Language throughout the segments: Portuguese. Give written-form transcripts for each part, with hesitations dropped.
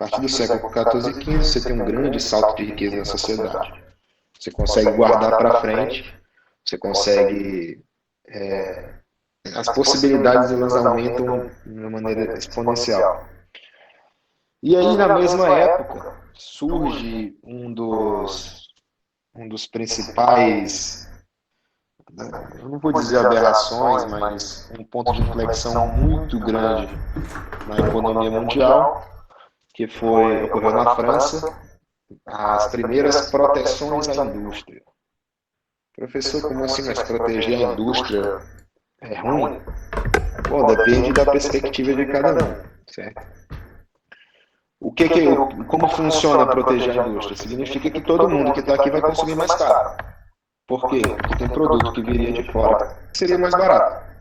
partir do século XIV e XV, você tem um grande salto de riqueza na sociedade. Você consegue guardar para frente, você consegue... as possibilidades elas aumentam de uma maneira exponencial. E aí, na mesma época, surge um dos principais, eu não vou dizer aberrações, mas um ponto de inflexão muito grande na economia mundial, que ocorreu na França, as primeiras proteções à indústria. Professor, como assim, mas proteger a indústria é ruim? Bom, depende da perspectiva de cada um, certo? Como funciona proteger a indústria? Significa que todo mundo que está aqui vai consumir mais caro. Por quê? Porque tem produto que viria de fora que seria mais barato.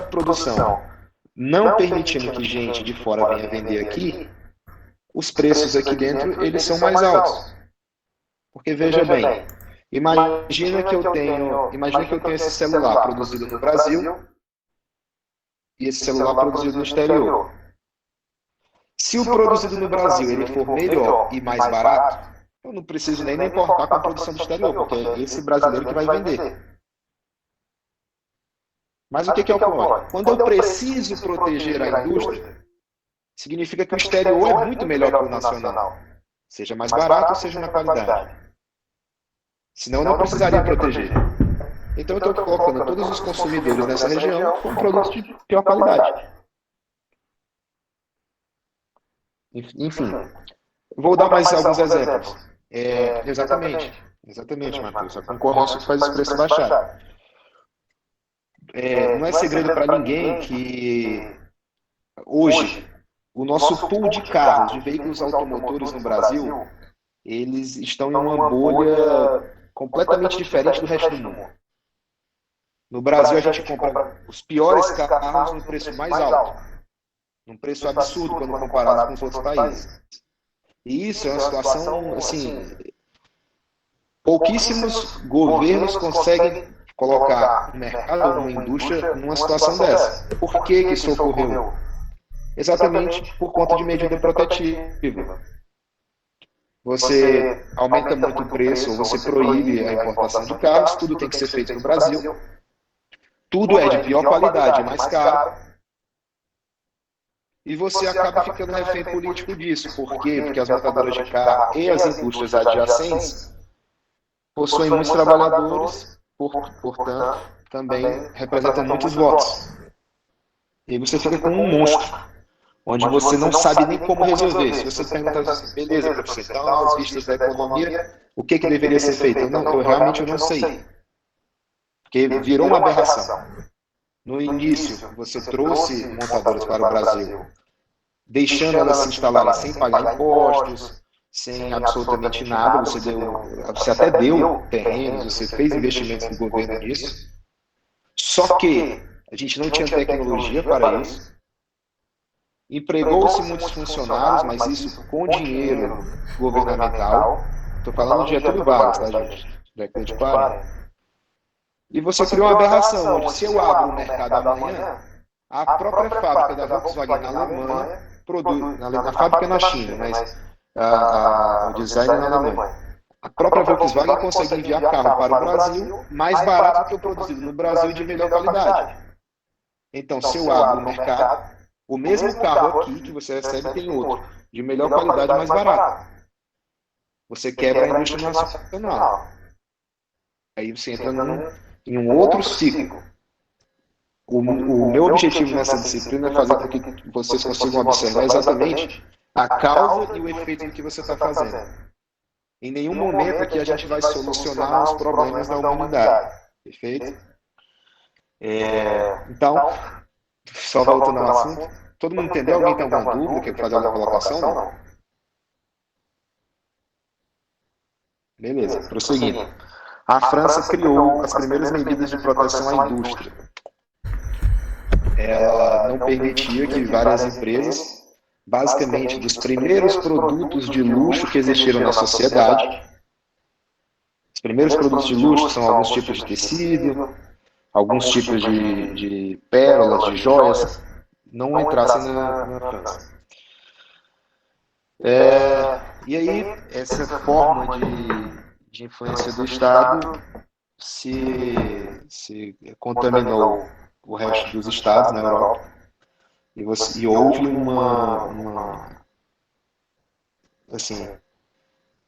Produção não permitindo que gente de fora venha vender aqui, os preços aqui dentro eles são mais altos. Porque veja bem, imagina que eu tenho esse celular produzido no Brasil e esse celular produzido no exterior. Se o produzido no Brasil ele for melhor e mais barato, eu não preciso nem me importar com a produção do exterior, porque é esse brasileiro que vai vender. Mas o que ocorre? Quando eu preciso proteger a indústria, significa que o exterior é muito melhor que o nacional. Seja mais barato ou seja na qualidade. Senão eu não precisaria proteger. Então eu estou colocando todos os consumidores nessa região com produtos de pior qualidade. Enfim, vou dar mais alguns exemplos. Exatamente, Matheus. A concorrência faz os preços baixar. Não é segredo para ninguém que hoje o nosso pool de carros, de veículos automotores no Brasil, eles estão em uma bolha completamente diferente do resto do mundo. No Brasil, a gente compra os piores carros no preço mais alto, num preço absurdo quando comparado com os outros países. E isso é uma situação, assim, pouquíssimos governos conseguem colocar o mercado, uma indústria, numa situação dessa. Por que isso ocorreu? Exatamente por conta de medida protetiva. Você aumenta muito o preço, ou você proíbe a importação de carros, tudo tem que ser feito no Brasil, tudo é de pior qualidade, é mais caro, e você acaba ficando refém político disso. Por quê? Porque as montadoras de carro e as indústrias adjacentes possuem muitos trabalhadores, portanto, também representam muitos votos. E você fica com um monstro, onde você não sabe nem como resolver. Se você pergunta assim, beleza, professor, então, às vistas da economia, o que deveria ser feito? Eu realmente não sei. Porque virou uma aberração. No início, você trouxe montadoras para o Brasil, deixando elas se instalarem sem pagar impostos, sem absolutamente nada. Você até deu terrenos, você fez investimentos do governo nisso. Só que a gente não tinha tecnologia para isso. Empregou-se muitos funcionários, mas isso com dinheiro governamental. Estou falando de Getúlio Vargas, tá, gente? Década de 40. E você criou uma aberração, onde se eu abro o mercado amanhã, a própria fábrica da Volkswagen na Alemanha produz, na fábrica na China, mas o design na Alemanha. A própria Volkswagen consegue enviar carro para o Brasil mais barato que o produzido no Brasil e de melhor qualidade. Então, se eu abro o mercado, o mesmo carro aqui que você recebe tem outro, de melhor qualidade mais barato. Você quebra a indústria nacional. Aí você entra em um outro ciclo. O meu objetivo nessa disciplina é fazer com que vocês consigam observar exatamente a causa e o efeito do que você está fazendo. Em nenhum momento aqui a gente vai solucionar os problemas da humanidade. Perfeito? Então, só voltando ao assunto, todo mundo entendeu? Alguém tem alguma dúvida? Quer fazer alguma colocação? Não? Beleza, prosseguindo. A França criou as primeiras medidas de proteção à indústria. Ela não permitia que várias empresas, basicamente dos primeiros produtos de luxo que existiram na sociedade, os primeiros produtos de luxo são alguns tipos de tecido, alguns tipos de pérolas, de joias, não entrassem na França. E aí, essa forma de influência do Estado se contaminou o resto dos estados na Europa e houve assim,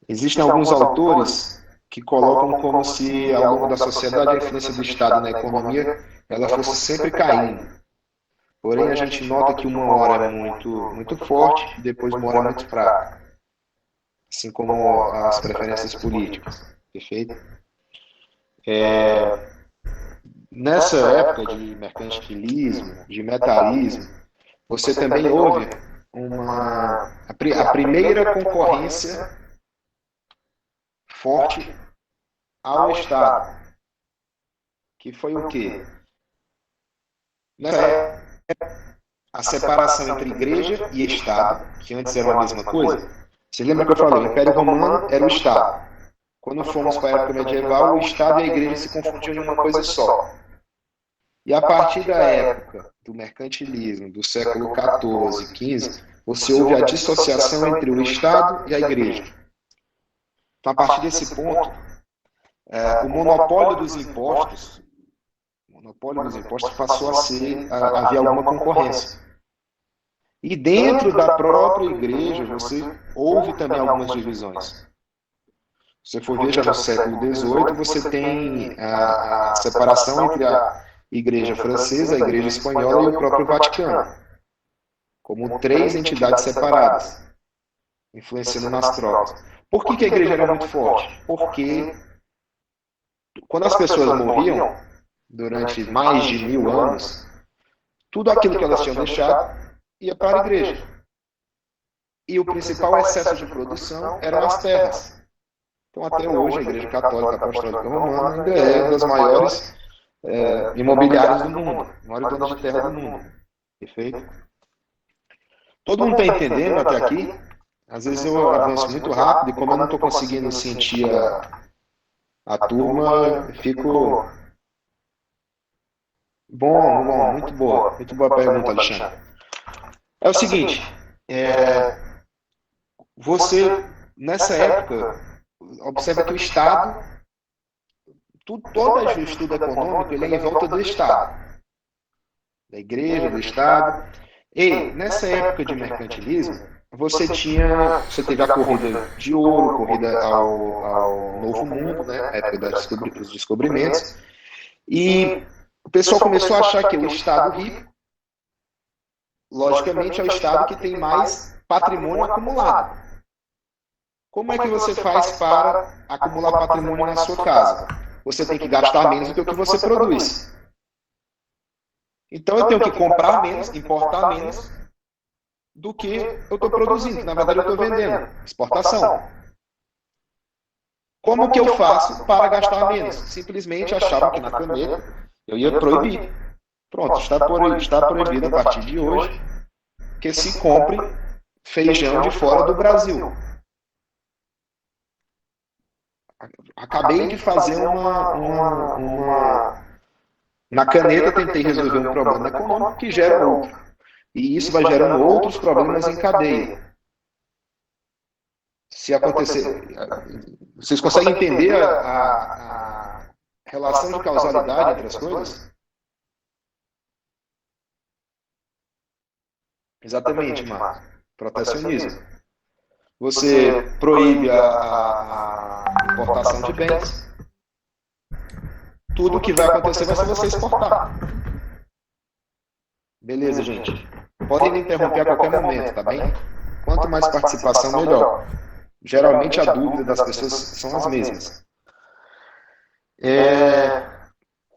existem alguns autores que colocam como se ao longo da sociedade a influência do Estado na economia ela fosse sempre caindo. Porém, a gente nota que uma hora é muito forte e depois uma hora é muito fraca. Assim como as preferências políticas. Perfeito? Nessa época de mercantilismo, de metarismo, você também houve a primeira concorrência forte ao Estado, que foi o quê? Nessa época, a separação entre igreja e Estado, que antes era a mesma coisa. Você lembra que eu falei? O Império Romano era o Estado. Quando fomos para a época medieval, o Estado e a igreja se confundiam em uma coisa só. E a partir da época do mercantilismo, do século XIV, XV, você houve a dissociação entre o Estado e a igreja. Então, a partir desse ponto, o monopólio dos impostos passou a haver alguma concorrência. E dentro da própria igreja, você houve também algumas divisões. Se você for ver já no século XVIII, você tem a separação entre a Igreja Francesa, a Igreja Espanhola e o próprio Vaticano, como três entidades separadas, influenciando nas trocas. Por que a igreja era muito forte? Porque quando as pessoas morriam, durante mais de 1000 anos, tudo aquilo que elas tinham deixado ia para a igreja. E o principal excesso de produção eram as terras. Então, até hoje, a Igreja Católica Apostólica Romana ainda é uma das maiores imobiliárias do mundo, maiores donas de terra do mundo. Perfeito? Todo mundo está entendendo até aqui? Às vezes eu avanço muito rápido e como eu não estou conseguindo sentir a turma, eu fico... Bom, muito boa pergunta, Alexandre. É o seguinte, você, nessa época, observa que o Estado, todo o estudo econômico, ele é em volta do Estado, da igreja, do Estado. E nessa época de mercantilismo, você teve a corrida de ouro, corrida ao Novo Mundo, né, a época dos descobrimentos, e o pessoal começou a achar que o Estado rico, logicamente, é o Estado que tem mais patrimônio acumulado. Como é que você faz para acumular patrimônio na sua casa? Você tem que gastar menos do que o que você produz. Então eu tenho que comprar menos, importar menos do que eu estou produzindo. Na verdade, eu estou vendendo. Exportação. Como que eu faço para gastar menos? Simplesmente achavam que na caneta eu ia proibir. Pronto, está proibido a partir de hoje que se compre feijão de fora do Brasil. Acabei de fazer na caneta, tentei resolver um problema econômico que gera outro. E isso vai gerando outros problemas em cadeia. Se acontecer... Vocês conseguem entender a relação de causalidade entre as coisas? Exatamente, Marcos. Protecionismo. Você proíbe a importação de bens. Tudo que vai acontecer vai ser você exportar. Beleza, gente? Podem me interromper a qualquer momento, tá bem? Quanto mais participação, melhor. Geralmente a dúvida das pessoas são as mesmas.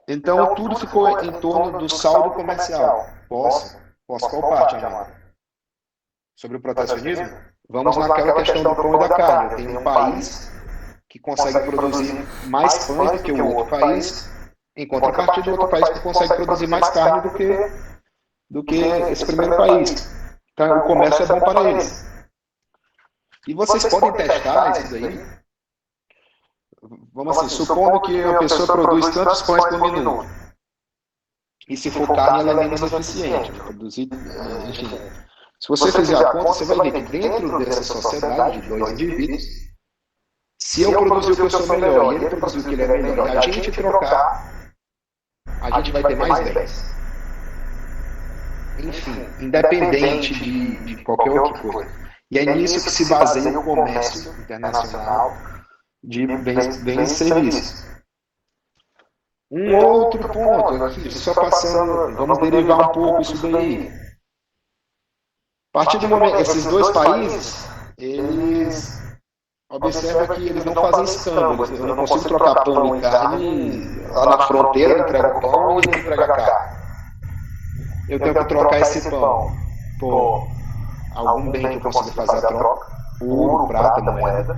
Então, tudo ficou em torno do saldo comercial. Posso qual parte, Amanda? Sobre o protecionismo? Vamos naquela questão do pão e da carne. Eu tenho um país que consegue produzir mais pães do que o outro país, em contrapartida, o outro país que consegue produzir mais carne do que esse primeiro país. Então, o comércio é bom para eles. E vocês podem testar isso daí. Vamos assim, supondo que a pessoa produz tantos pães por minuto. E se for carne, ela é menos eficiente. Produzir, enfim. Se você fizer a conta, você vai ver que dentro dessa sociedade de dois indivíduos, se eu produzir o que eu sou melhor e ele produzir o que ele é melhor, e a gente trocar, a gente vai ter mais 10. Enfim, independente de qualquer outra coisa. E é nisso que se baseia o comércio internacional de bens e serviços. Um outro ponto aqui, só passando, vamos derivar um pouco isso daí. A partir do momento, esses dois países, eles observam que eles não fazem escambo. Eu não consigo trocar pão e carne lá na fronteira, entrega o pão e ele entrega a carne. Eu tenho que trocar esse pão por algum bem que eu consiga fazer a troca, ouro, prata, moeda.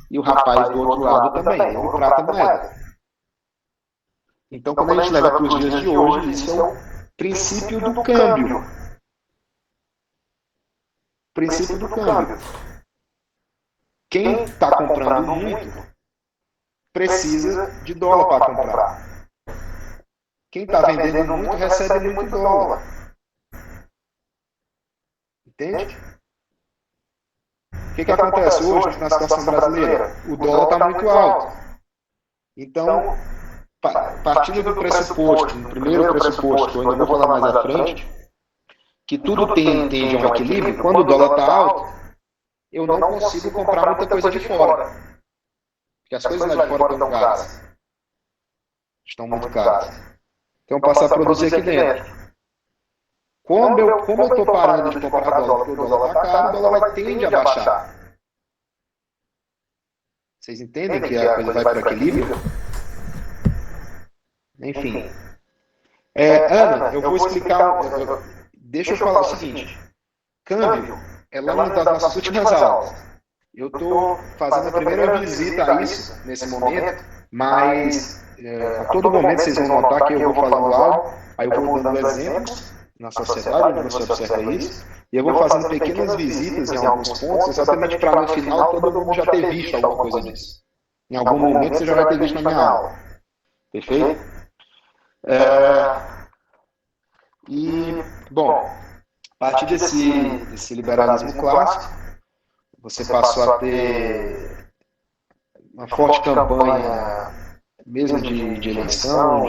E o rapaz do outro lado também, ouro, prata, moeda. Então, quando a gente leva para os dias de hoje, isso é o princípio do câmbio. Princípio do câmbio. Quem está comprando muito precisa de dólar para comprar. Quem está vendendo muito recebe muito dólar. Entende? O que acontece hoje na situação brasileira? O dólar está muito alto. Então, partindo do pressuposto, no primeiro pressuposto, que eu ainda vou falar mais à frente, que tudo tende a um equilíbrio, quando o dólar está alto, eu não consigo comprar muita coisa de fora. Porque as coisas lá de fora estão caras. Estão muito caras. Então eu passo a produzir aqui dentro. Como eu estou parando de comprar dólar, porque o dólar está caro, o dólar tende a baixar. Vocês entendem que a coisa vai para o equilíbrio? Enfim. Ana, eu vou explicar. Deixa eu falar o seguinte. Câmbio é lá uma das nossas últimas aulas. Eu estou fazendo a primeira visita a isso nesse momento, mas a todo momento vocês vão notar que eu vou falando algo, aí eu vou dando exemplos na sociedade, onde você observa isso, e eu vou fazendo pequenas visitas em alguns pontos, exatamente para no final todo mundo já ter visto alguma coisa disso. Em algum momento você já vai ter visto na minha aula. Perfeito? Bom, a partir desse liberalismo clássico, você passou a ter uma forte campanha, mesmo de eleição,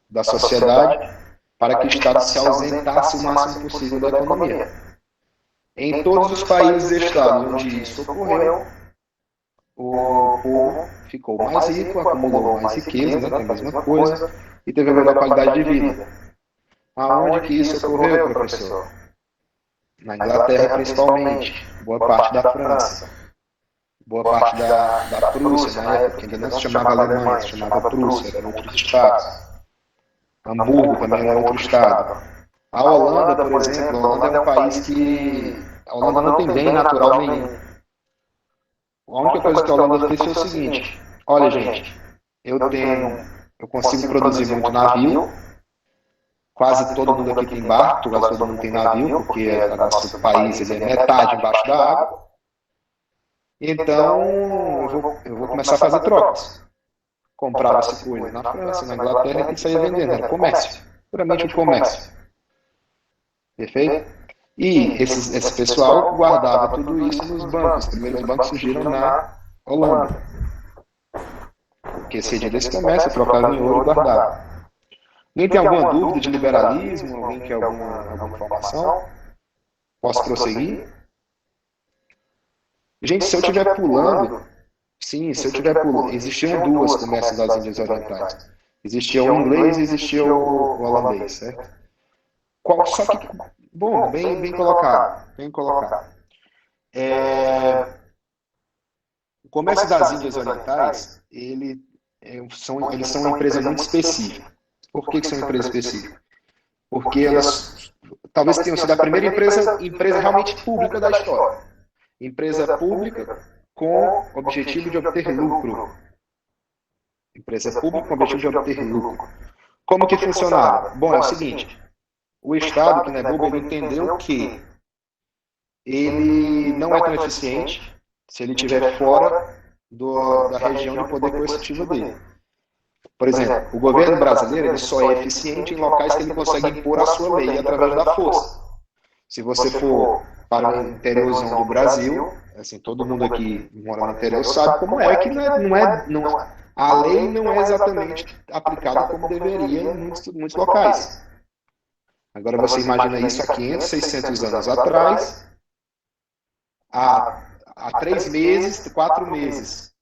da sociedade, para que o Estado se ausentasse o máximo possível da economia. Em todos os países e estados onde isso ocorreu, o povo ficou mais rico, acumulou mais riqueza, né, que é a mesma coisa, e teve a melhor qualidade de vida. Aonde que isso ocorreu, professor? Na Inglaterra, principalmente, boa parte da França, boa parte da Prússia, na época, que ainda não se chamava Alemanha, se chamava Prússia, eram outros estados. Hamburgo também era outro estado. A Holanda, por exemplo, a Holanda é um país que a Holanda não tem bem natural nenhum. A única coisa que a Holanda fez foi o seguinte: olha, gente, eu consigo produzir muito navio, quase todo mundo aqui tem barco, quase todo mundo tem navio, porque o nosso país ele é metade embaixo da água. Então, eu vou começar a fazer trocas. Comprava-se coisas na França, na Inglaterra e saía vendendo. Era comércio. Puramente o comércio. Perfeito? E esse pessoal guardava tudo isso nos bancos. Os primeiros bancos surgiram na Holanda. Porque seria desse comércio, trocava em ouro e guardava. Alguém tem alguma dúvida de liberalismo? Alguém quer alguma informação? Posso prosseguir? Gente, se eu estiver pulando, sim, se eu estiver pulando, existiam duas comércios das Índias Orientais. Existia o inglês e existia o holandês, certo? Só que, bom, bem colocado, bem colocado. O comércio das Índias Orientais, eles são uma empresa muito específica. Por que são empresas específicas? Porque elas talvez tenham sido a primeira empresa realmente pública da história. Empresa pública com objetivo de obter lucro. Empresa pública com objetivo de obter lucro. Como que funcionava? Bom, é o seguinte, o Estado, que não é bobo, ele entendeu que ele não é tão eficiente se ele estiver fora da região de poder coercitivo dele. Por exemplo, o governo brasileiro ele só é eficiente em locais que ele consegue impor a sua lei através da força. Se você for para o interiorzão do Brasil, assim, todo mundo aqui mora no interior sabe como é que a lei não é exatamente aplicada como deveria em muitos locais. Agora você imagina isso há 500, 600 anos atrás, há 3 meses, 4 meses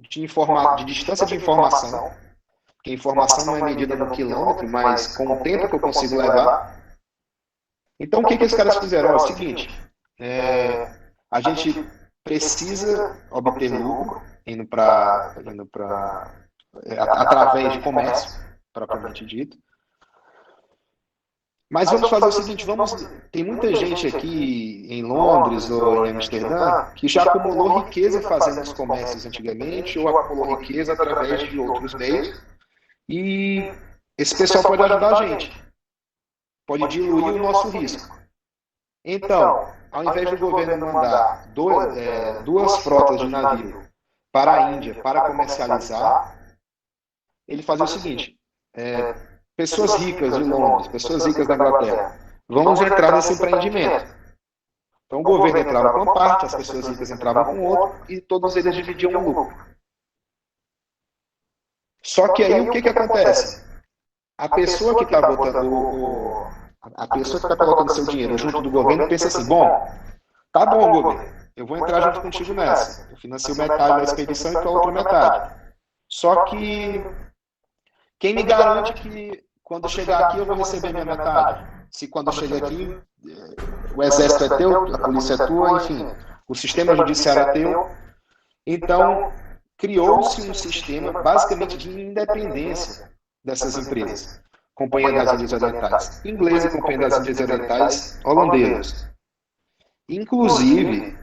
de distância de informação, que a informação não é medida no quilômetro, mas com o tempo que eu consigo levar. Então, o que esses caras fizeram? É o seguinte, a gente precisa obter lucro através de comércio, propriamente dito. Mas vamos fazer o seguinte, tem muita gente aqui em Londres ou em Amsterdã que já acumulou riqueza fazendo os comércios antigamente ou acumulou riqueza através de outros meios e esse pessoal pode ajudar a gente, pode diluir o nosso risco. Então, ao invés do governo mandar duas frotas de navio para a Índia para comercializar, ele fazia o seguinte, pessoas ricas de Londres, pessoas ricas da Inglaterra, vamos entrar nesse empreendimento. Então o governo entrava com uma parte, as pessoas ricas entravam com outra e todos eles dividiam o lucro. Só que aí o que acontece? A pessoa que está colocando seu dinheiro junto do governo pensa assim, bom, tá bom, governo, eu vou entrar junto contigo nessa. Eu financio metade da expedição e tu a outra metade. Só que quem me garante que quando chegar aqui eu vou receber minha metade? Se quando eu chegar aqui o exército é teu, a polícia é tua, enfim, o sistema judiciário é teu. Então, criou-se um sistema basicamente de independência dessas empresas. Companhia das Índias Orientais inglesa e Companhia das Índias Orientais holandesas. Inclusive,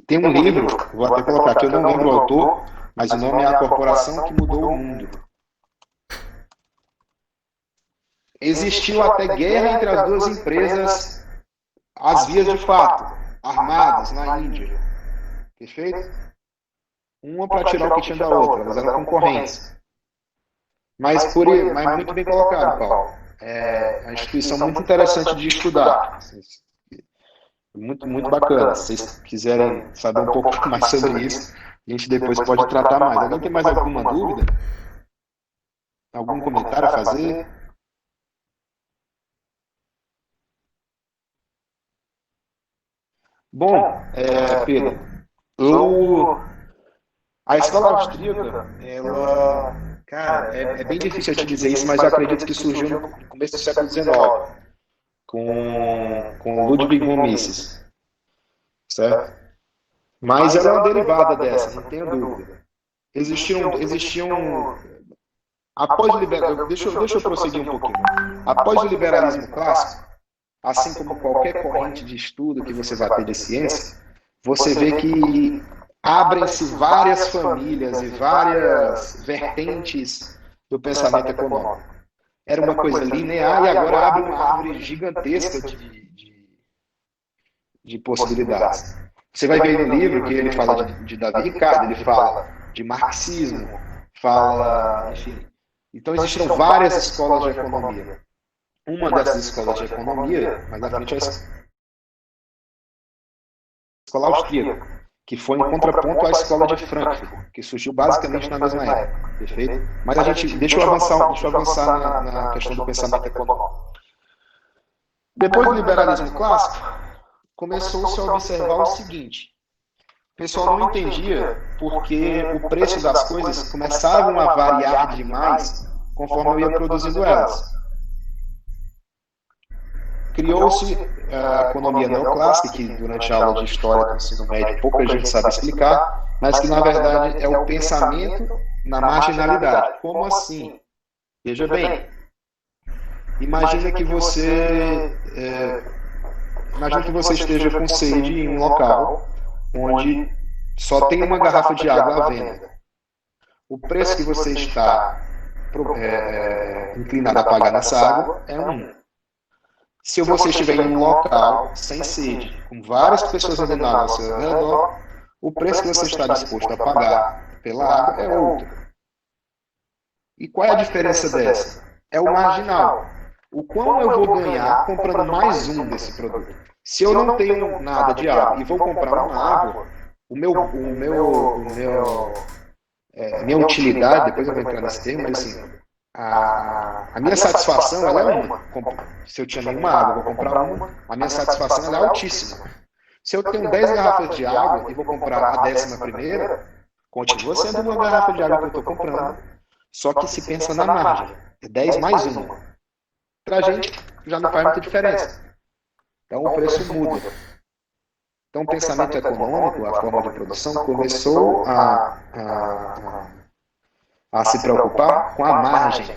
tem um livro, vou até colocar aqui, eu não lembro o autor, mas o nome é A Corporação que Mudou o Mundo. Existiu até guerra entre as duas empresas, às vias de fato, armadas na Índia. Perfeito? Uma para tirar o que tinha da outra, elas eram concorrentes. Mas muito bem colocado, Paulo. É uma instituição muito interessante de estudar. Muito, muito bacana. Se vocês quiserem saber um pouco mais sobre isso, a gente depois pode tratar mais. Alguém tem mais alguma dúvida? Algum comentário a fazer? Bom, Pedro, a escola austríaca, cara, é bem difícil eu te dizer isso, mas eu acredito que surgiu no começo do século XIX, com Ludwig von Mises, certo? Mas ela é uma derivada dessa, não tenho dúvida. Existiam após o liberalismo, deixa eu prosseguir um pouquinho. Após o liberalismo clássico, assim como qualquer corrente de estudo que você vai ter de ciência, você vê que abrem-se várias famílias e várias vertentes do pensamento econômico. Era uma coisa linear e agora abre uma árvore gigantesca de possibilidades. Você vai ver no livro que ele fala de Davi Ricardo, ele fala de marxismo, enfim. Então existiram várias escolas de economia. Uma dessas escolas de economia, mais na frente é a escola austríaca, que foi em contraponto à escola de Frankfurt, que surgiu basicamente na mesma época, perfeito? Mas deixa eu avançar na questão do pensamento econômico. Depois do liberalismo clássico, começou-se a observar o seguinte: o pessoal não entendia porque o preço das coisas começavam a variar demais conforme eu ia produzindo elas. Criou-se a economia neoclássica, que durante a aula de história do ensino médio pouca gente sabe explicar, mas que na verdade é o pensamento na marginalidade. Como assim? Veja bem, imagina que você esteja com sede em um local onde só tem uma garrafa de água à venda. O preço que você está inclinado a pagar nessa água é um. Se você estiver em um local sem sede, com várias pessoas vendendo água ao seu redor, o preço que você está disposto a pagar pela água é outro. E qual é a diferença dessa? É o marginal. O quão eu vou ganhar comprando mais um desse produto? Se eu não tenho nada de água e vou comprar uma água, minha utilidade, depois eu vou entrar nesse termo, mas assim, a minha satisfação ela é uma. Se eu tinha nenhuma água, vou comprar uma, a minha satisfação ela é altíssima. Se eu tenho 10 garrafas de água e vou comprar a 11ª, continua sendo uma garrafa de água que eu estou comprando, só que se pensa na margem, é 10 mais uma. Para a gente já não faz muita diferença. Então o preço muda. Então o pensamento econômico, a forma de produção, começou a se preocupar com a margem.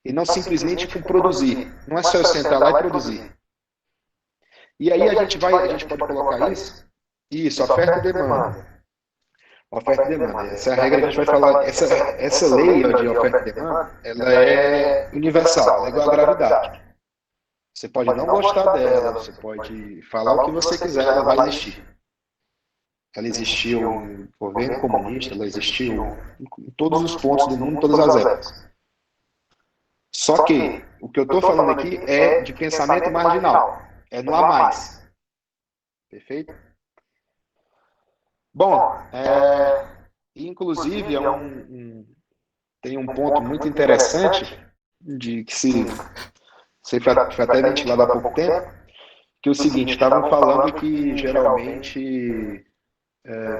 E não simplesmente com produzir. Não é só eu sentar lá e produzir. E aí a gente pode colocar isso, oferta e demanda. Oferta e demanda. Essa é a regra que a gente vai falar. Essa lei de oferta e demanda, ela é universal, ela é igual à gravidade. Você pode não gostar dela, você pode falar o que você quiser, ela vai existir. Ela existiu no governo comunista, ela existiu em todos os pontos do mundo, em todas as épocas. Só que o que eu estou falando aqui é de pensamento marginal, é no a mais. Perfeito? Bom, inclusive tem um ponto muito interessante de que foi até ventilado há pouco tempo, que é o seguinte, estavam falando que geralmente,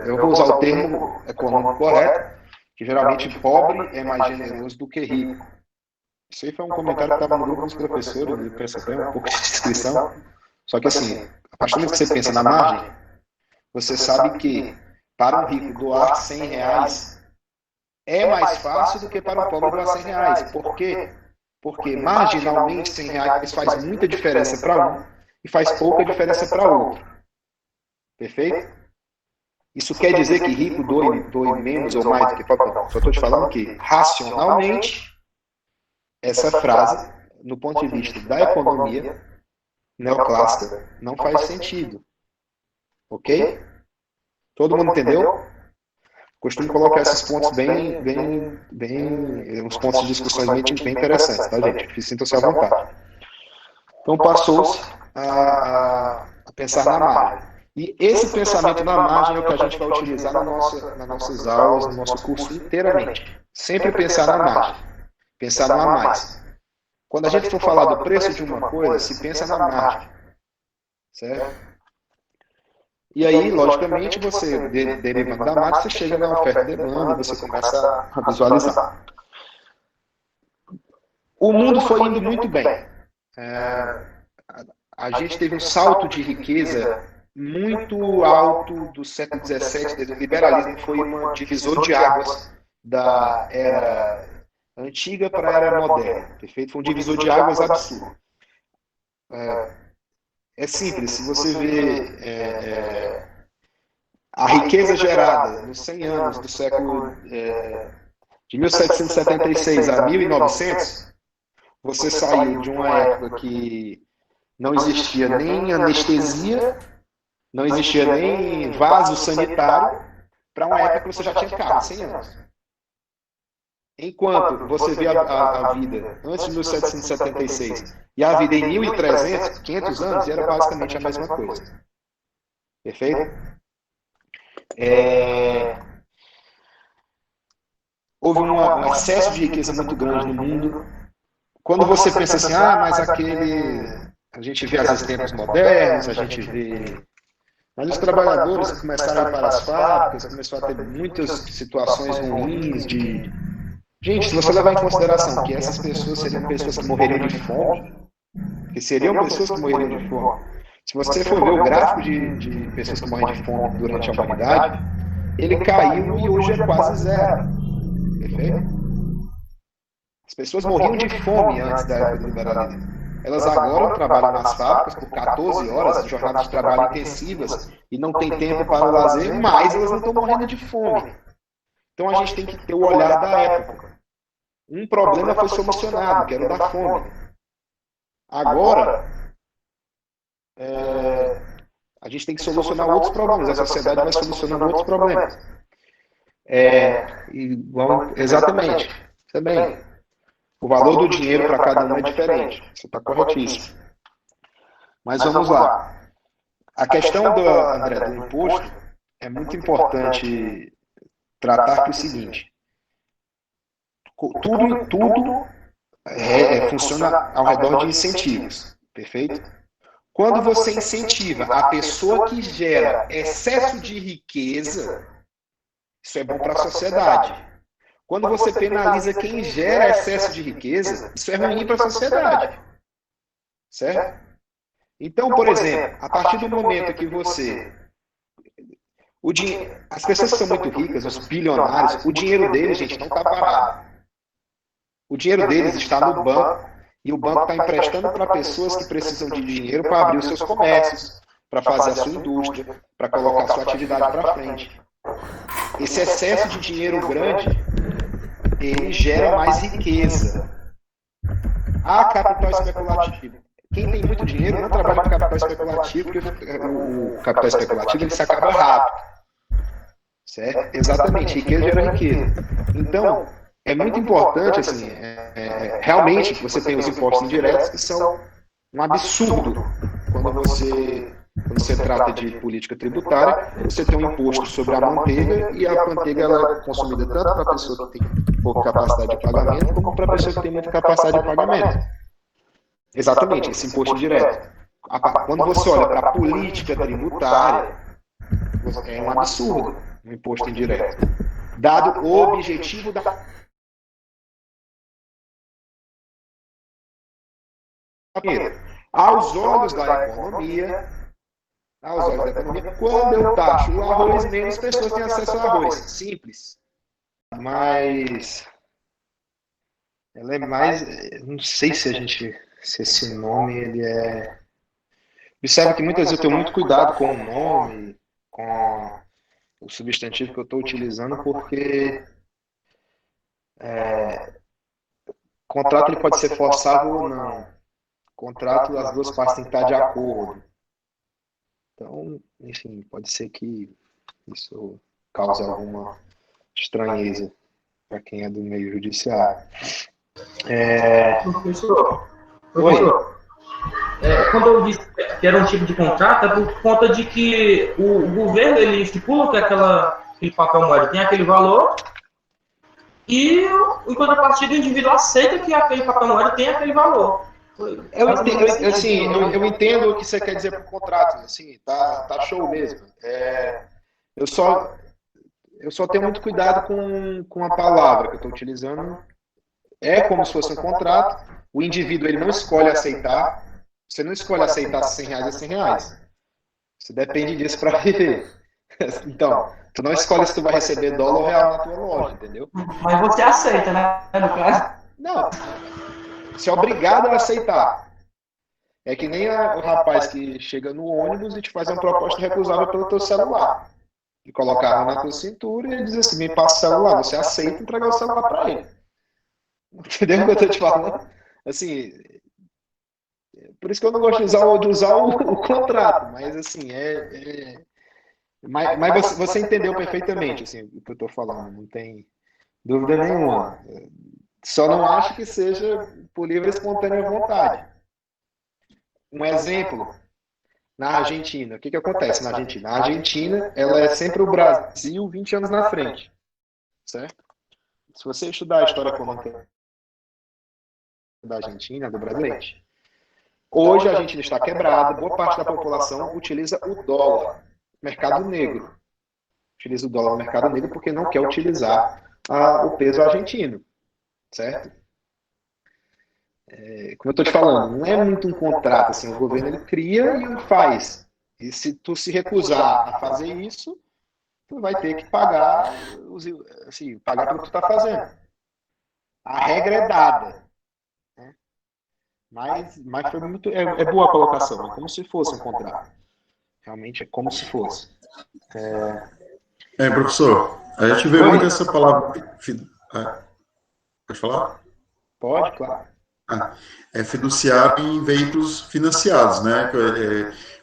eu vou usar o termo econômico correto, que geralmente pobre é mais generoso do que rico. Isso aí foi um comentário que estava no grupo dos professores, ele pensa até um pouco de descrição, só que assim, a partir do momento que você pensa na margem, você sabe que para um rico doar R$100 é mais fácil do que para um pobre doar R$100. Por quê? Porque marginalmente R$100 faz muita diferença para um e faz pouca diferença para outro. Perfeito? Isso quer dizer que rico doe menos ou mais do que pobre? Não. Só estou te falando que, racionalmente, essa frase, no ponto de vista da economia neoclássica, não faz sentido. Ok? Todo mundo entendeu? Costumo colocar esses pontos uns pontos de discussões bem interessantes, tá, gente? Sintam-se à vontade. Então, passou-se a pensar na margem. E esse pensamento na margem é o que a gente vai utilizar nas nossas aulas, no nosso curso inteiramente. Sempre pensar na margem. Pensar no a mais. Quando a gente for falar do preço de uma coisa, se pensa na margem. Certo? E aí, logicamente, você, derivando da margem, você chega na oferta e demanda, você começa a visualizar. O mundo foi indo muito bem. A gente teve um salto de riqueza muito alto do século XVII. O liberalismo foi um divisor de águas da era antiga para a era moderna. Perfeito? Foi um divisor de águas absurdo. É simples, se você vê a riqueza gerada nos 100 anos do século de 1776 a 1900, você saiu de uma época que não existia nem anestesia, não existia nem vaso sanitário, para uma época que você já tinha carro, 100 anos. Enquanto você vê a vida antes de 1776 e a vida em 1300, 500 anos, era basicamente a mesma coisa. Perfeito? Houve um excesso de riqueza muito grande no mundo. Quando você pensa assim, mas a gente vê às vezes tempos modernos, a gente vê... Mas os trabalhadores começaram a ir para as fábricas, começou a ter muitas situações ruins de... Gente, se você levar em consideração que essas pessoas seriam pessoas que morreriam de fome, que seriam pessoas que morreriam de fome, se você for ver o gráfico de pessoas que morrem de fome durante a humanidade, ele caiu e hoje é quase zero. Perfeito? As pessoas morriam de fome antes da época do liberalismo. elas agora trabalham nas fábricas por 14 horas, jornadas de trabalho intensivas, e não tem tempo para o lazer, mas elas não estão morrendo de fome. Então a gente tem que ter o olhar da época. Um problema foi solucionado, que era o da fome. Agora, a gente tem que solucionar outros problemas. A sociedade vai solucionando outros problemas. Exatamente. Também. O valor do dinheiro para cada um é diferente. Você está corretíssimo. Mas vamos lá. A questão, André, do imposto é muito importante tratar que é o seguinte. Tudo funciona ao redor de incentivos. Perfeito? Quando você incentiva a pessoa que gera excesso de riqueza, isso é bom para a sociedade. Quando você penaliza quem gera excesso de riqueza, isso é ruim para a sociedade. Certo? Então, por exemplo, a partir do momento que você... as pessoas que são muito ricas, os bilionários, o dinheiro deles, gente, não está parado. O dinheiro deles está no banco e o banco está emprestando para pessoas que precisam de dinheiro para abrir os seus comércios, para fazer a sua indústria, para colocar a sua atividade para frente. Esse excesso de dinheiro grande, ele gera mais riqueza. Há capital especulativo. Quem tem muito dinheiro não trabalha com capital especulativo, porque o capital especulativo ele se acaba rápido. Certo? Exatamente, riqueza gera riqueza. Então, é muito importante, assim, realmente, você tem os impostos indiretos que são um absurdo quando você trata de política tributária. Você tem um imposto sobre a manteiga e a manteiga ela é consumida tanto para a pessoa que tem pouca capacidade de pagamento como para a pessoa que tem muita capacidade de pagamento. Exatamente, esse imposto indireto. Quando você olha para a política tributária, é um absurdo o imposto indireto. Dado o objetivo da aos olhos da economia, quando eu taxo o arroz, menos pessoas têm acesso ao arroz. Simples. Mas ela é mais, não sei se esse nome ele é. Observe que muitas vezes eu tenho muito cuidado com o nome, com o substantivo que eu estou utilizando, porque o contrato ele pode ser forçável ou não. O contrato, as duas partes têm que estar de acordo. Então, enfim, pode ser que isso cause alguma estranheza para quem é do meio judiciário. Professor, quando eu disse que era um tipo de contrato, é por conta de que o governo ele estipula que aquele papel moeda tem aquele valor e, em contrapartida, o indivíduo aceita que aquele papel moeda tem aquele valor. Eu entendo o que você quer dizer por contrato, assim, tá show mesmo. Eu só tenho muito cuidado com a palavra que eu estou utilizando. É como se fosse um contrato. O indivíduo ele não escolhe aceitar. Você não escolhe aceitar R$100 a R$100. Você depende disso para viver. Então, tu não escolhe se tu vai receber dólar ou real na tua loja, entendeu? Mas você aceita, né? No caso? Não. Você é obrigado a aceitar. É que nem o rapaz que chega no ônibus e te faz uma proposta recusável pelo teu celular. E coloca a arma na tua cintura e ele diz assim, me passa o celular. Você aceita entregar o celular para ele. Entendeu o que eu estou te falando? Assim, por isso que eu não gosto de usar o contrato, mas assim, mas você entendeu perfeitamente assim, o que eu estou falando, não tem dúvida nenhuma. Só não acho que seja por livre e espontânea vontade. Um exemplo, na Argentina, o que acontece na Argentina? A Argentina, ela é sempre o Brasil 20 anos na frente, certo? Se você estudar a história econômica da Argentina, do Brasil, hoje a Argentina está quebrada, boa parte da população utiliza o dólar, mercado negro. Utiliza o dólar no mercado negro porque não quer utilizar o peso argentino, certo? Como eu estou te falando, não é muito um contrato, assim, o governo ele cria e faz. E se tu se recusar a fazer isso, tu vai ter que pagar, assim, pagar pelo que tu está fazendo. A regra é dada. Né? Mas foi muito. É boa a colocação, é como se fosse um contrato. Realmente é como se fosse. Professor, a gente vê Oi? muito essa palavra. Pode falar? Pode, claro. É fiduciário em veículos financiados, né?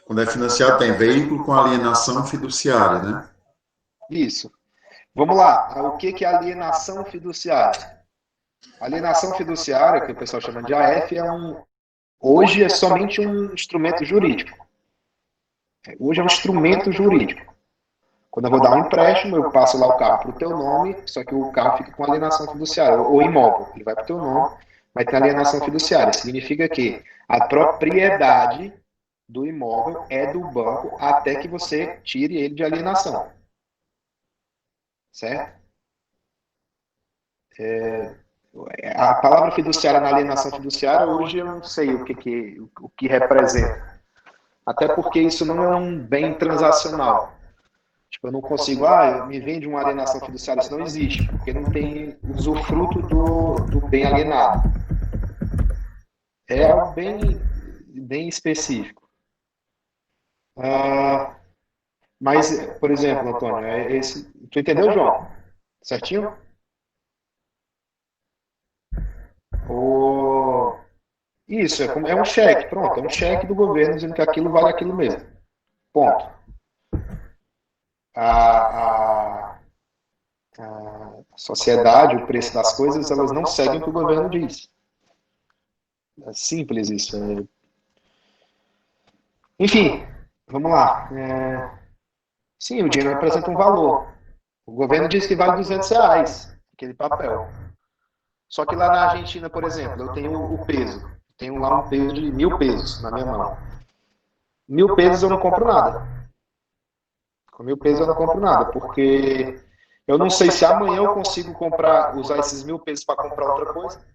Quando é financiado, tem veículo com alienação fiduciária, né? Isso. Vamos lá. O que é alienação fiduciária? Alienação fiduciária, que o pessoal chama de AF, hoje é somente um instrumento jurídico. Hoje é um instrumento jurídico. Quando eu vou dar um empréstimo, eu passo lá o carro para o teu nome, só que o carro fica com alienação fiduciária, ou imóvel. Ele vai para o teu nome, mas tem alienação fiduciária. Significa que a propriedade do imóvel é do banco até que você tire ele de alienação. Certo? A palavra fiduciária na alienação fiduciária, hoje eu não sei o que representa. Até porque isso não é um bem transacional. Tipo, eu não consigo, me vende uma alienação fiduciária, isso não existe, porque não tem usufruto do bem alienado. É algo bem específico. Mas, por exemplo, Antônio, tu entendeu, João? Certinho? Isso, é um cheque, pronto, é um cheque do governo dizendo que aquilo vale aquilo mesmo. Ponto. A sociedade, o preço das coisas, elas não seguem o que o governo diz. É simples isso. Enfim, vamos lá. Sim, o dinheiro representa um valor. O governo diz que vale R$ 200, aquele papel. Só que lá na Argentina, por exemplo, eu tenho o peso. Tenho lá um peso de 1.000 pesos na minha mão. 1.000 pesos eu não compro nada. Com 1.000 pesos eu não compro nada, porque eu não sei se amanhã eu consigo usar esses 1.000 pesos para comprar outra coisa.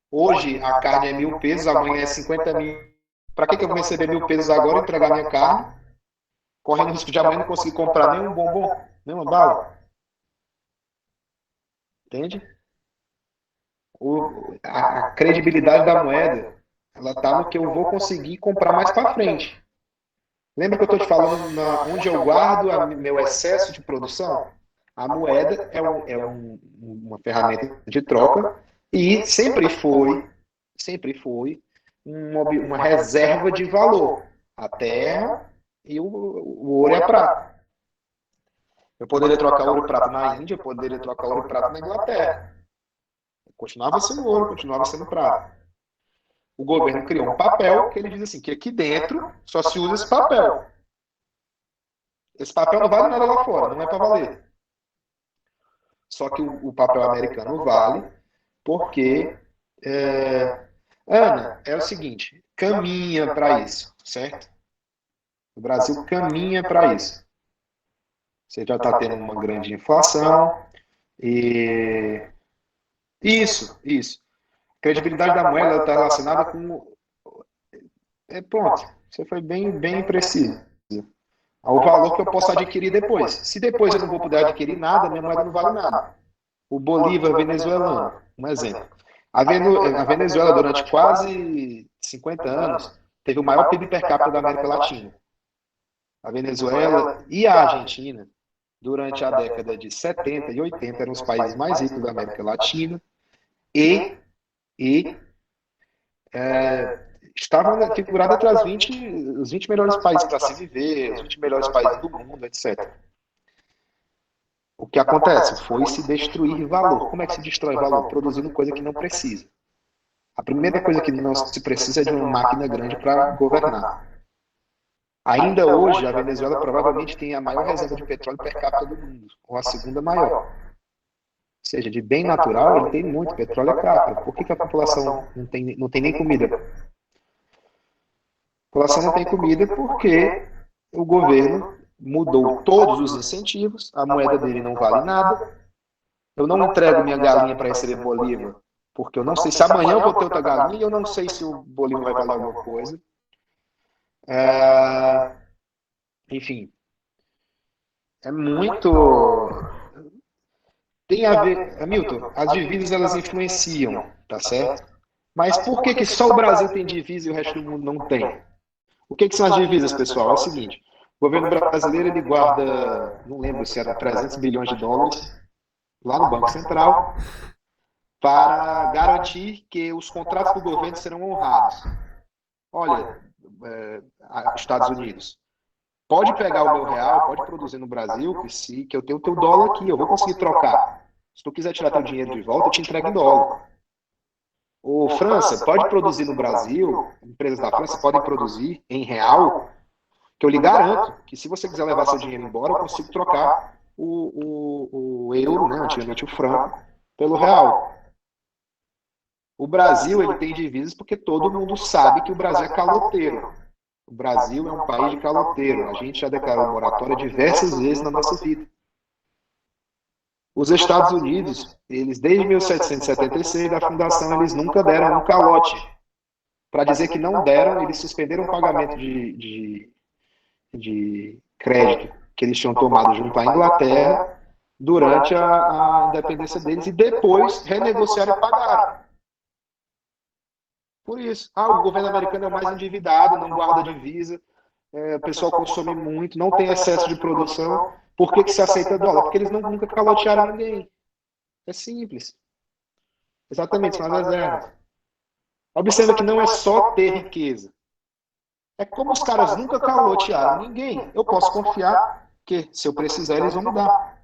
Hoje a carne é 1.000 pesos, amanhã é 50 mil. Para que eu vou receber 1.000 pesos agora e entregar minha carne, correndo o risco de amanhã não conseguir comprar nenhum bombom, nenhuma bala? Entende? A credibilidade da moeda, ela está no que eu vou conseguir comprar mais para frente. Lembra que eu estou te falando onde eu guardo meu excesso de produção? A moeda é uma ferramenta de troca e sempre foi uma reserva de valor. A terra e o ouro e a prata. Eu poderia trocar ouro e prata na Índia, eu poderia trocar ouro e prata na Inglaterra. Continuava sendo ouro, continuava sendo prata. O governo criou um papel que ele diz assim, que aqui dentro só se usa esse papel. Esse papel não vale nada lá fora, não é para valer. Só que o papel americano vale porque, Ana, é o seguinte, caminha para isso, certo? O Brasil caminha para isso. Você já está tendo uma grande inflação e isso. A credibilidade da moeda está relacionada com pronto, você foi bem preciso. Ao valor que eu posso adquirir depois. Se depois eu não vou poder adquirir nada, minha moeda não vale nada. O Bolívar venezuelano, um exemplo. A Venezuela, durante quase 50 anos, teve o maior PIB per capita da América Latina. A Venezuela e a Argentina, durante a década de 70 e 80, eram os países mais ricos da América Latina e estavam figurados entre os 20 melhores países para se viver, os 20 melhores países do mundo, etc. O que acontece? Foi se destruir valor. Como é que se destrói valor? Produzindo coisa que não precisa. A primeira coisa que não se precisa é de uma máquina grande para governar. Ainda hoje, a Venezuela provavelmente tem a maior reserva de petróleo per capita do mundo, ou a segunda maior. Ou seja, de bem natural, ele tem muito petróleo, é caro. Por que a população não tem nem comida? A população não tem comida porque o governo mudou todos os incentivos, a moeda dele não vale nada. Eu não entrego minha galinha para receber Bolívar, porque eu não sei se amanhã eu vou ter outra galinha e eu não sei se o Bolívar vai valer alguma coisa. Enfim, é muito... Tem a ver... Hamilton, as divisas elas influenciam, tá certo? Mas por que só o Brasil tem divisa e o resto do mundo não tem? O que são as divisas, pessoal? É o seguinte, o governo brasileiro ele guarda, não lembro se eram 300 bilhões de dólares lá no Banco Central para garantir que os contratos do governo serão honrados. Olha, Estados Unidos, pode pegar o meu real, pode produzir no Brasil, que eu tenho o teu dólar aqui, eu vou conseguir trocar. Se tu quiser tirar teu dinheiro de volta, eu te entrego em dólar. Ou França, pode produzir no Brasil, empresas da França podem produzir em real, que eu lhe garanto que se você quiser levar seu dinheiro embora, eu consigo trocar o euro, né, antigamente o franco, pelo real. O Brasil ele tem divisas porque todo mundo sabe que o Brasil é caloteiro. O Brasil é um país de caloteiro. A gente já declarou moratória diversas vezes na nossa vida. Os Estados Unidos, eles desde 1776, da fundação, eles nunca deram um calote. Para dizer que não deram, eles suspenderam o pagamento de crédito que eles tinham tomado junto à Inglaterra durante a independência deles e depois renegociaram e pagaram. Por isso. O governo americano é o mais endividado, não guarda divisa, o pessoal consome muito, não tem excesso de produção. Por que se aceita dólar? Porque eles nunca calotearam ninguém. É simples. Exatamente, são as reservas. Observa que não é só ter riqueza. É como os caras nunca calotearam ninguém. Eu posso confiar que, se eu precisar, eles vão me dar.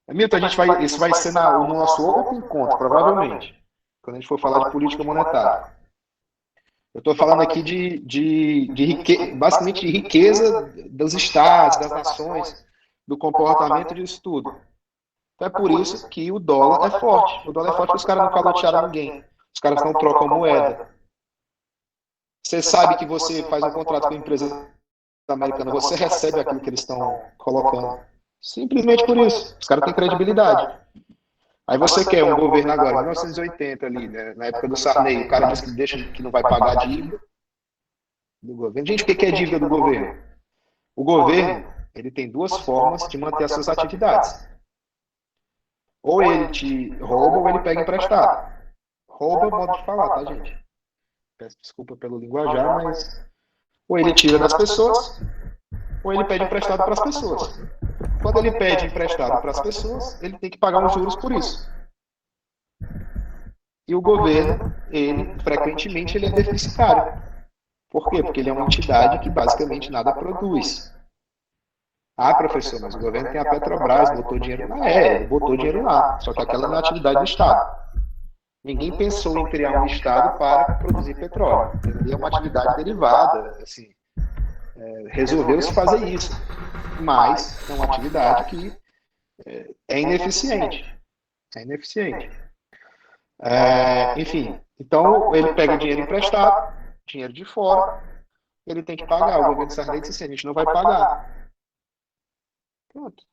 Milton, isso vai ser no nosso outro encontro, provavelmente, quando a gente for falar de política monetária. Eu estou falando aqui basicamente de riqueza dos estados, das nações, do comportamento disso tudo. Então é por isso que o dólar é forte. O dólar é forte porque os caras não calotearam ninguém. Os caras não trocam moeda. Você sabe que você faz um contrato com a empresa americana, você recebe aquilo que eles estão colocando. Simplesmente por isso. Os caras têm credibilidade. Aí você quer um governo agora, 1980 ali, né, na época do Sarney, o cara diz que deixa que não vai pagar a dívida do governo. Gente, o que é dívida do governo? O governo, ele tem duas formas de manter as suas atividades. Ou ele te rouba ou ele pega emprestado. Rouba é o modo de falar, tá, gente? Peço desculpa pelo linguajar, mas ou ele tira das pessoas, ou ele pede emprestado para as pessoas. Quando ele pede emprestado para as pessoas, ele tem que pagar uns juros por isso. E o governo, frequentemente, ele é deficitário. Por quê? Porque ele é uma entidade que basicamente nada produz. Professor, mas o governo tem a Petrobras, botou dinheiro lá. Ele botou dinheiro lá, só que aquela não é atividade do Estado. Ninguém pensou em criar um Estado para produzir petróleo. É uma atividade derivada, assim, resolveu-se fazer isso. Mas é uma atividade que é ineficiente. Enfim, então ele pega dinheiro emprestado, dinheiro de fora, ele tem que pagar. O governo Sarney disse assim, a gente não vai pagar. Pronto.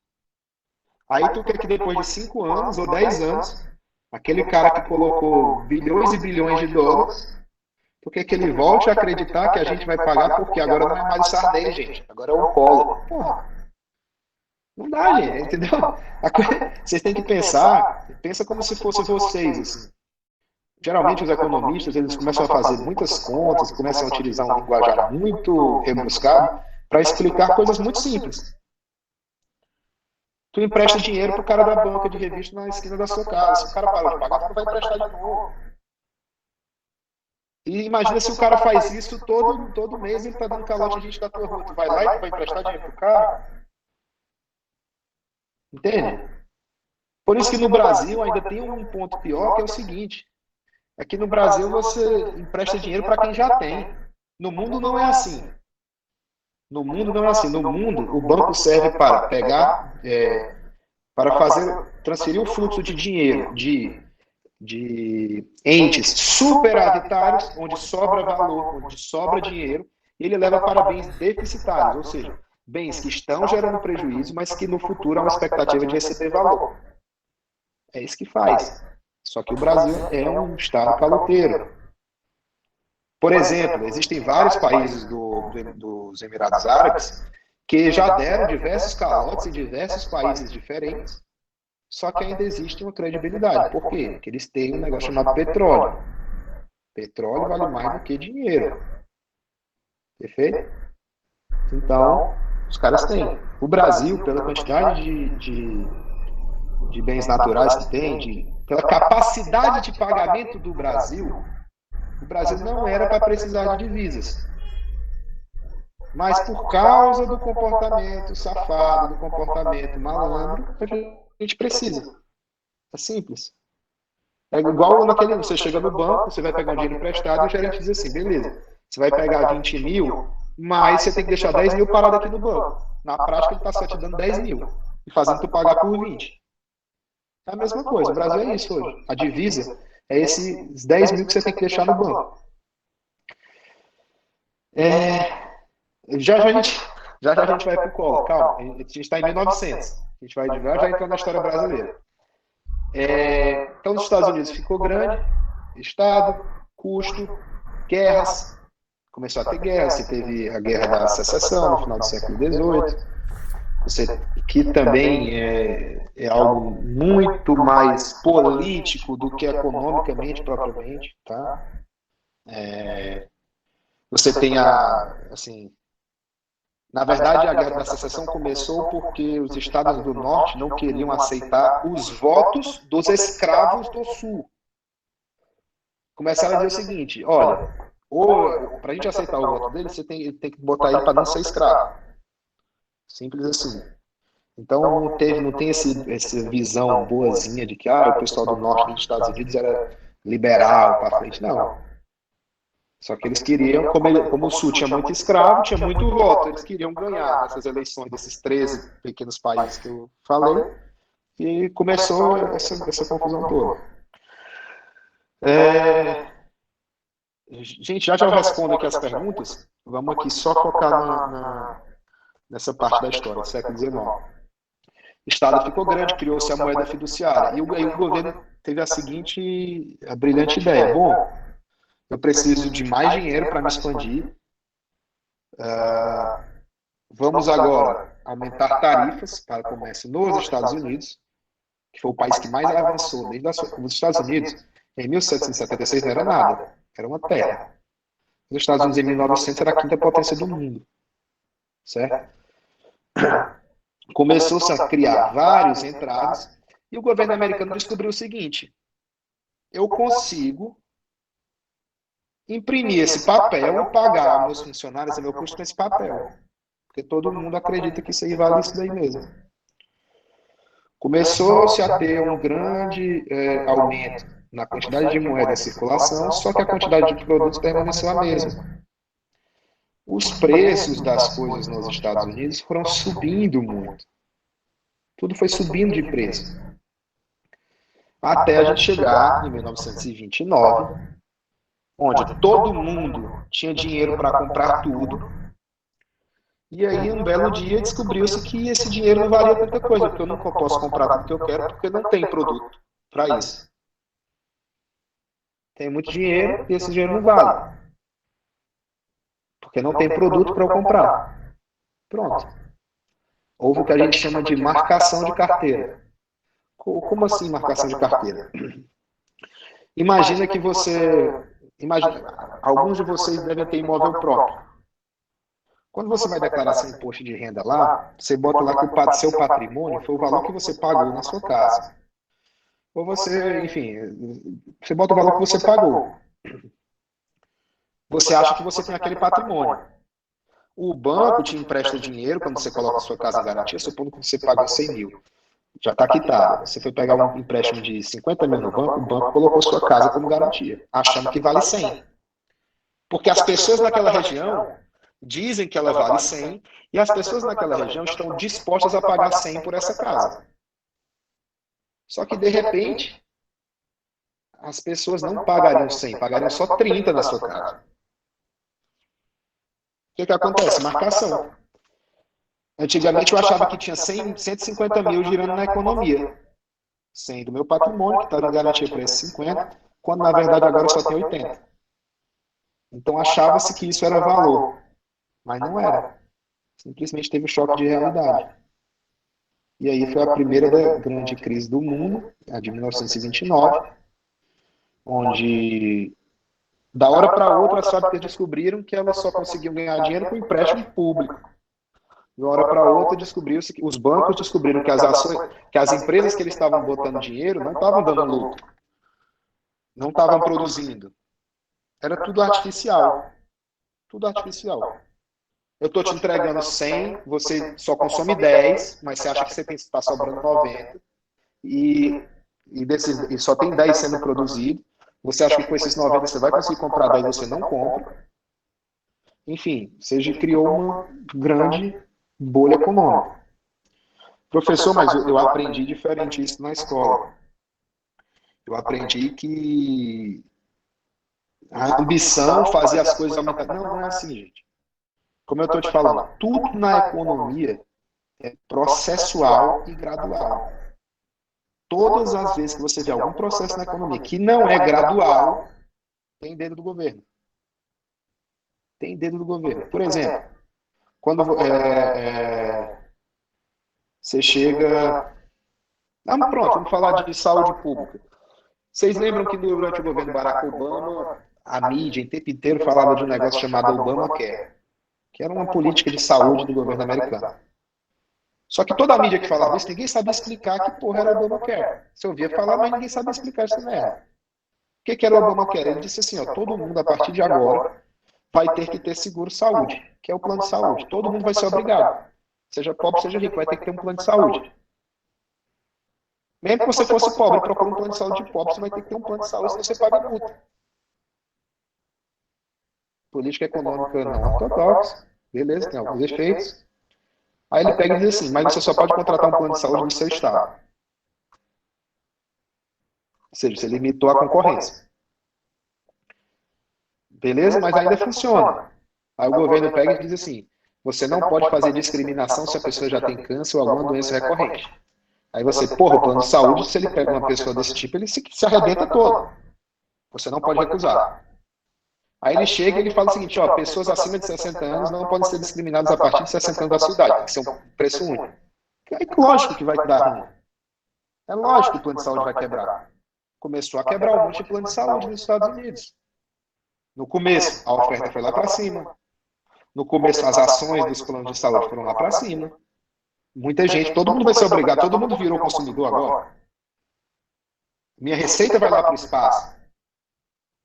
Aí tu quer que depois de 5 anos ou 10 anos, aquele cara que colocou bilhões e bilhões de dólares, tu quer que ele volte a acreditar que a gente vai pagar porque agora não é mais o Sarney, gente. Agora é o Collor. Porra. Não dá, gente, entendeu? Vocês têm que pensa como se fosse vocês, assim. Geralmente os economistas, eles começam a fazer muitas contas, começam a utilizar um linguajar muito rebuscado para explicar coisas muito simples. Tu empresta dinheiro pro cara da banca de revista na esquina da sua casa. Se o cara para de pagar, tu vai emprestar de novo. E imagina se o cara faz isso todo mês e ele tá dando calote a gente da tua rua. Tu vai lá e tu vai emprestar dinheiro pro cara? Entende? Por isso que no Brasil ainda tem um ponto pior, que é o seguinte. Aqui no Brasil você empresta dinheiro para quem já tem. No mundo não é assim. No mundo, o banco serve para pegar, transferir o fluxo de dinheiro de entes superavitários, onde sobra valor, onde sobra dinheiro, e ele leva para bens deficitários, ou seja, bens que estão gerando prejuízo, mas que no futuro há uma expectativa de receber valor. É isso que faz. Só que o Brasil é um estado caloteiro. Por exemplo, existem vários países dos Emirados Árabes que já deram diversos calotes em diversos países diferentes Só que ainda existe uma credibilidade. Por quê? Porque eles têm um negócio chamado petróleo. Petróleo vale mais do que dinheiro. Perfeito? Então, os caras têm. O Brasil, pela quantidade de bens naturais que tem, pela capacidade de pagamento do Brasil, o Brasil não era para precisar de divisas. Mas por causa do comportamento safado, do comportamento malandro, a gente precisa. É simples. É igual naquele, você chega no banco, você vai pegar um dinheiro emprestado e o gerente diz assim, beleza, você vai pegar 20 mil, mas você tem que deixar 10 mil parado aqui no banco. Na prática, ele está só te dando 10 mil e fazendo tu pagar por 20. É a mesma coisa, o Brasil é isso hoje. A divisa é esses 10 mil que você tem que deixar no banco. Já a gente vai para o colo, calma, a gente está em 1900, a gente vai já entrar na história brasileira. Então, nos Estados Unidos ficou grande, Estado, custo, guerras, começou a ter guerra, você teve a Guerra da Secessão no final do século XVIII, que também é algo muito mais político do que economicamente propriamente, tá? Você tem assim, na verdade, a Guerra da Secessão começou porque os estados do Norte não queriam aceitar os votos dos escravos do Sul. Começaram a dizer o seguinte, olha, para a gente aceitar o voto dele, você tem que botar ele para não ser escravo. Simples assim. Então não tem essa visão boazinha de que o pessoal do Norte dos Estados Unidos era liberal para frente. Não. Só que eles queriam, como o Sul tinha muito escravo, tinha muito voto, eles queriam ganhar nessas eleições desses 13 pequenos países que eu falei, e começou essa confusão toda. Gente, já eu respondo aqui as perguntas, vamos aqui só focar nessa parte da história, do século XIX. O Estado ficou grande, criou-se a moeda fiduciária, e o governo teve a brilhante ideia, bom, eu preciso de mais dinheiro para me expandir. Vamos agora aumentar tarifas para o comércio nos Estados Unidos, que foi o país que mais avançou desde os Estados Unidos. Em 1776 não era nada, era uma terra. Os Estados Unidos em 1900 era a quinta potência do mundo, certo? Começou-se a criar vários entraves e o governo americano descobriu o seguinte: eu consigo imprimir esse papel e pagar meus funcionários e meu custo com esse papel. Porque todo mundo acredita que isso aí vale isso daí mesmo. Começou-se a ter um grande aumento na quantidade de moeda em circulação, só que a quantidade de produtos permaneceu a mesma. Os preços das coisas nos Estados Unidos foram subindo muito. Tudo foi subindo de preço. Até a gente chegar em 1929, onde todo mundo tinha dinheiro para comprar tudo, e aí um belo dia descobriu-se que esse dinheiro não valia tanta coisa, porque eu nunca posso comprar tudo que eu quero, porque não tem produto para isso. Tem muito dinheiro e esse dinheiro não vale, porque não tem produto para eu comprar. Pronto. Houve o que a gente chama de marcação de carteira. Como assim marcação de carteira? Imagina que alguns de vocês devem ter imóvel próprio. Quando você vai declarar seu imposto de renda lá, você bota lá que o seu patrimônio foi o valor que você pagou na sua casa. Ou você, enfim, você bota o valor que você pagou. Você acha que você tem aquele patrimônio. O banco te empresta dinheiro quando você coloca a sua casa em garantia, supondo que você pagou 100 mil. Já está quitado. Você foi pegar um empréstimo de 50 mil no banco, o banco colocou sua casa como garantia, achando que vale 100. Porque as pessoas naquela região dizem que ela vale 100 e as pessoas naquela região estão dispostas a pagar 100 por essa casa. Só que, de repente, as pessoas não pagariam 100, pagariam só 30 na sua casa. O que acontece? Marcação. Antigamente eu achava que tinha 100, 150 mil girando na economia. 100 do meu patrimônio, que estava em garantia para esses 50, quando na verdade agora só tem 80. Então achava-se que isso era valor. Mas não era. Simplesmente teve um choque de realidade. E aí foi a primeira grande crise do mundo, a de 1929, onde da hora para outra as fábricas descobriram que elas só conseguiam ganhar dinheiro com empréstimo público. De uma hora para outra descobriu-se que os bancos descobriram que as ações, que as empresas que eles estavam botando dinheiro não estavam dando lucro, não estavam produzindo. Era tudo artificial. Tudo artificial. Eu estou te entregando 100, você só consome 10, mas você acha que você está sobrando 90, e só tem 10 sendo produzido. Você acha que com esses 90 você vai conseguir comprar 10 e você não compra. Enfim, você criou uma grande bolha econômica. Professor, mas eu aprendi diferente isso na escola. Eu aprendi que a ambição fazia as coisas aumentar. Não, não é assim, gente. Como eu estou te falando, tudo na economia é processual e gradual. Todas as vezes que você vê algum processo na economia que não é gradual, tem dedo do governo. Tem dedo do governo. Por exemplo, quando você chega... pronto, vamos falar de saúde pública. Vocês lembram que durante o governo Barack Obama, a mídia, o tempo inteiro, falava de um negócio chamado Obamacare, que era uma política de saúde do governo americano. Só que toda a mídia que falava isso, ninguém sabia explicar que porra era o Obamacare. Você ouvia falar, mas ninguém sabia explicar essa merda. O que era o Obamacare? Ele disse assim, ó, todo mundo, a partir de agora, vai ter que ter seguro-saúde, que é o plano de saúde. Todo mundo vai ser obrigado. Seja pobre, seja rico, vai ter que ter um plano de saúde. Mesmo que você fosse pobre e procure um plano de saúde de pobre, você vai ter que ter um plano de saúde, senão você paga multa. Política econômica não ortodoxa, beleza, tem alguns efeitos. Aí ele pega e diz assim, mas você só pode contratar um plano de saúde no seu estado. Ou seja, você limitou a concorrência. Beleza? Mas ainda funciona. Aí o governo pega e diz assim, você não pode fazer discriminação se a pessoa já tem câncer ou alguma doença recorrente. Aí você, porra, o plano de saúde, se ele pega uma pessoa desse tipo, ele se arrebenta todo. Você não pode recusar. Aí ele chega e ele fala o seguinte, ó, pessoas acima de 60 anos não podem ser discriminadas a partir de 60 anos da sua idade, tem que ser um preço único. É lógico que vai dar ruim. É lógico que o plano de saúde vai quebrar. Começou a quebrar um monte de plano de saúde nos Estados Unidos. No começo, a oferta foi lá para cima. No começo, as ações dos planos de saúde foram lá para cima. Muita gente, todo mundo vai ser obrigado, todo mundo virou consumidor agora. Minha receita vai lá para o espaço.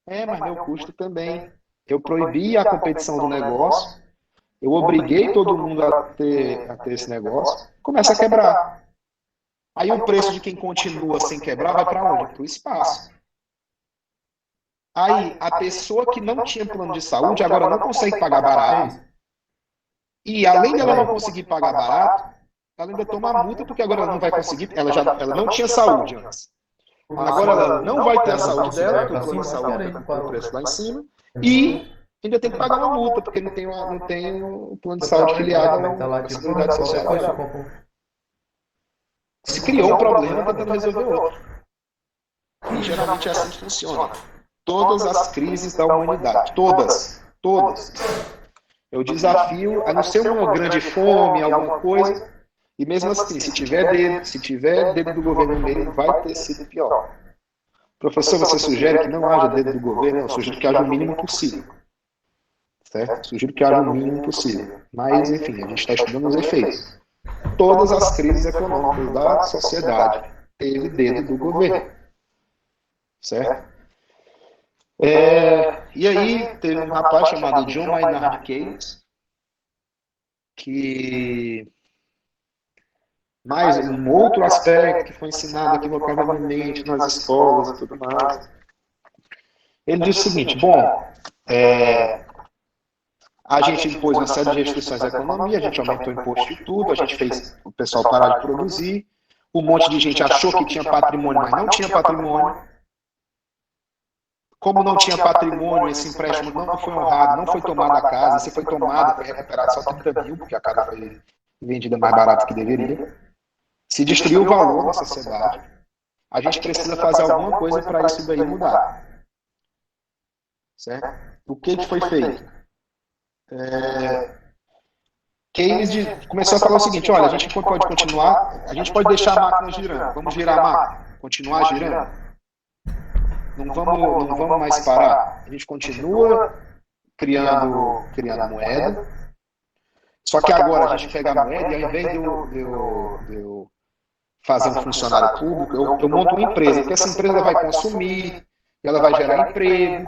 Mas meu custo também. Eu proibi a competição do negócio, eu obriguei todo mundo a ter esse negócio, começa a quebrar. Aí o preço de quem continua sem quebrar vai para onde? Para o espaço. Aí a pessoa que não tinha plano de saúde agora não consegue pagar barato. E além dela não conseguir pagar barato, ela ainda toma multa porque agora ela não vai conseguir, ela não tinha saúde antes. Agora ela não vai ter a saúde dela, porque o plano de saúde está com o preço lá em cima, e ainda tem que pagar uma multa, porque não tem o plano de saúde filiado à Seguridade Social. Se criou um problema tentando resolver outro. E geralmente é assim que funciona. Todas as crises da humanidade, todas. Eu desafio, a não ser uma grande fome, alguma coisa, e mesmo assim, se tiver dedo do governo no meio, vai ter sido pior. Professor, você sugere que não haja dedo do governo? Eu sugiro que haja o mínimo possível. Certo? Sugiro que haja o mínimo possível. Mas, enfim, a gente está estudando os efeitos. Todas as crises econômicas da sociedade teve dedo do governo. Certo? E aí, teve um rapaz chamado John Maynard Keynes, que... Mais um outro aspecto que foi ensinado equivocadamente nas escolas e tudo mais. Ele disse o seguinte, a gente impôs uma série de restrições à economia, a gente aumentou o imposto de tudo, a gente fez o pessoal parar de produzir, um monte de gente achou que tinha patrimônio, mas não tinha patrimônio. Como não tinha patrimônio, esse empréstimo não foi honrado, não foi tomado a casa, se foi tomado, foi recuperado só 30 mil, porque a casa foi vendida mais barata que deveria. Se destruiu o valor na sociedade, a gente precisa fazer alguma coisa para isso daí mudar. Certo? O que foi feito? Keynes começou a falar o seguinte, olha, a gente pode continuar, a gente pode deixar a máquina girando, vamos girar a máquina, continuar girando, não vamos mais parar, a gente continua criando moeda, só que agora a gente pega a moeda e ao invés de eu fazer um funcionário público, eu monto uma empresa, porque essa empresa vai consumir, ela vai gerar emprego,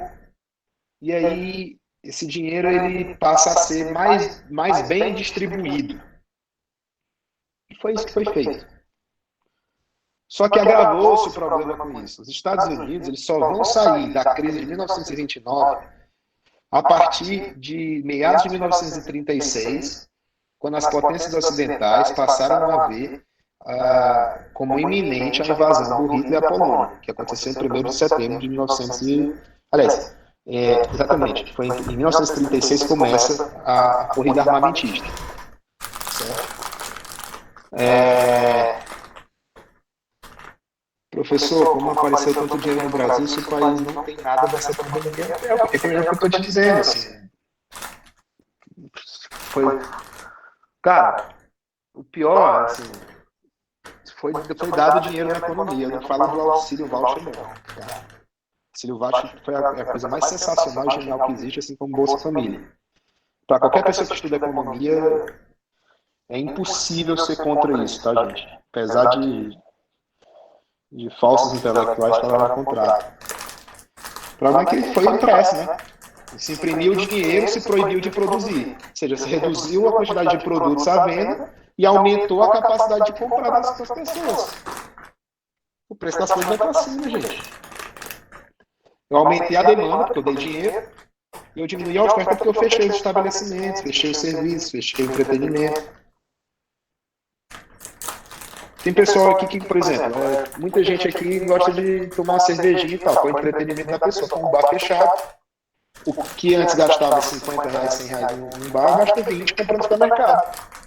e aí esse dinheiro ele passa a ser mais bem distribuído. E foi isso que foi feito. Só que agravou-se o problema com isso. Os Estados Unidos eles só vão sair da crise de 1929 a partir de meados de 1936, quando as potências ocidentais passaram a ver como iminente a invasão do Hitler à Polônia, que aconteceu em 1º de setembro de 1900 aliás, exatamente, foi em 1936 que começa a corrida armamentista. Certo? Professor, como apareceu tanto dinheiro no Brasil se o país não tem nada dessa pandemia? É o que eu estou te dizendo, assim. Cara, o pior, assim, foi dado dinheiro na economia. Eu não falo do auxílio voucher, não. Tá? Auxílio voucher foi a coisa mais sensacional e genial que existe, assim como Bolsa Família. Para qualquer pessoa que estuda economia, é impossível ser contra isso, tá, gente? Apesar de falsos intelectuais falarem ao contrário. O problema é que foi impresso, né? Se imprimiu dinheiro, se proibiu de produzir. Ou seja, se reduziu a quantidade de produtos à venda e aumentou a capacidade de comprar das pessoas. O preço das coisas vai para cima, gente. Eu aumentei a demanda, porque eu dei dinheiro, e eu diminui a oferta porque eu fechei os estabelecimentos, fechei os serviços, fechei o entretenimento. Tem pessoal aqui que, por exemplo, muita gente aqui gosta de tomar uma cervejinha e tal, para o entretenimento da pessoa, com um bar fechado. O que antes gastava R$50, R$100 num bar, gasta 20 comprando no supermercado.